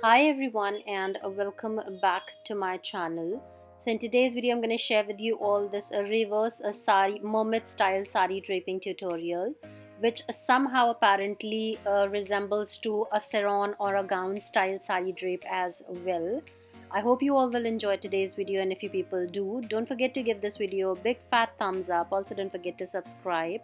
Hi everyone and welcome back to my channel. So in today's video I'm going to share with you all this reverse sari mermaid style sari draping tutorial, which somehow apparently resembles to a sarong or a gown style sari drape as well. I hope you all will enjoy today's video, and if you people do, don't forget to give this video a big fat thumbs up. Also don't forget to subscribe.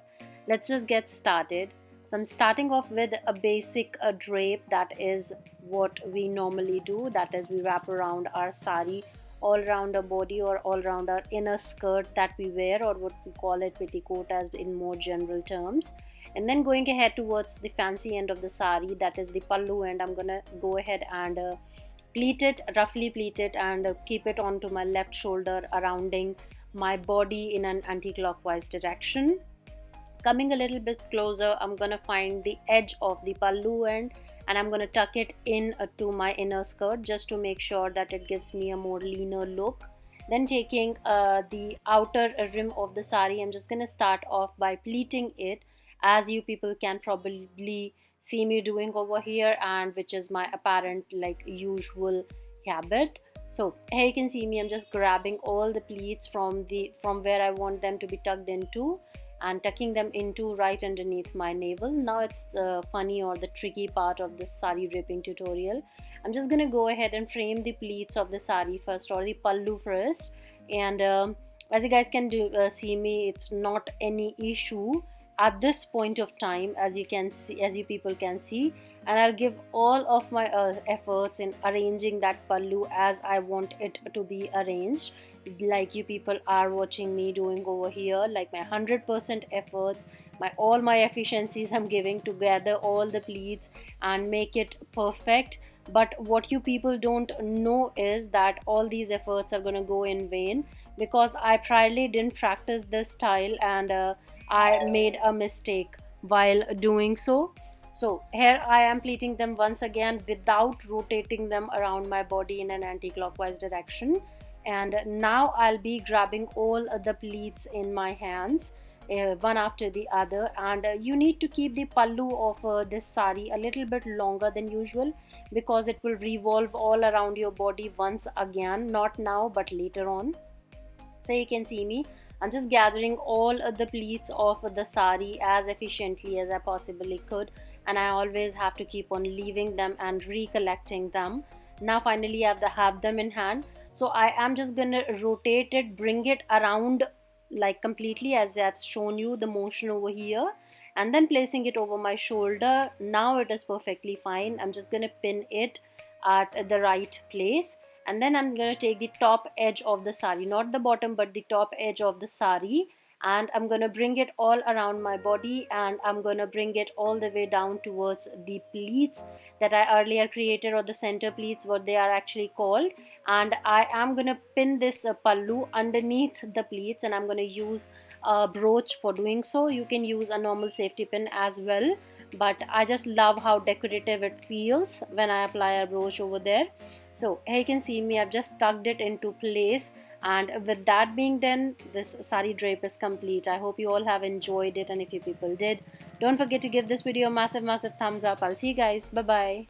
Let's just get started. So I'm starting off with a basic drape, that is what we normally do, that is we wrap around our sari all around our body or all around our inner skirt that we wear, or what we call it petticoat as in more general terms. And then going ahead towards the fancy end of the sari, that is the pallu end, I'm gonna go ahead and pleat it, roughly pleat it, and keep it onto my left shoulder, surrounding my body in an anti-clockwise direction. Coming a little bit closer, I'm gonna find the edge of the pallu end and I'm gonna tuck it in to my inner skirt, just to make sure that it gives me a more leaner look. Then taking the outer rim of the sari, I'm just gonna start off by pleating it, as you people can probably see me doing over here, and which is my apparent like usual habit. So here you can see me, I'm just grabbing all the pleats from where I want them to be tucked into and tucking them into right underneath my navel. Now it's the funny or the tricky part of this sari draping tutorial. I'm just gonna go ahead and frame the pleats of the sari first, or the pallu first, and as you guys can see me, it's not any issue at this point of time, as you can see, as you people can see. And I'll give all of my efforts in arranging that pallu as I want it to be arranged, like you people are watching me doing over here, like my 100% efforts, my all my efficiencies I'm giving to gather all the pleats and make it perfect. But what you people don't know is that all these efforts are going to go in vain, because I priorly didn't practice this style, and I made a mistake while doing so. So here I am pleating them once again without rotating them around my body in an anti-clockwise direction. And now I'll be grabbing all the pleats in my hands, one after the other. And you need to keep the pallu of this sari a little bit longer than usual, because it will revolve all around your body once again, not now but later on. So you can see me, I'm just gathering all the pleats of the sari as efficiently as I possibly could, and I always have to keep on leaving them and recollecting them. Now finally I have them in hand, so I am just gonna rotate it, bring it around like completely as I've shown you the motion over here, and then placing it over my shoulder. Now it is perfectly fine. I'm just gonna pin it at the right place, and then I'm going to take the top edge of the sari, not the bottom but the top edge of the sari, and I'm going to bring it all around my body, and I'm going to bring it all the way down towards the pleats that I earlier created, or the center pleats what they are actually called. And I am going to pin this pallu underneath the pleats, and I'm going to use a brooch for doing so. You can use a normal safety pin as well, but I just love how decorative it feels when I apply a brooch over there. So here you can see me, I've just tucked it into place, and with that being done, this sari drape is complete. I hope you all have enjoyed it, and if you people did, don't forget to give this video a massive thumbs up. I'll see you guys. Bye bye.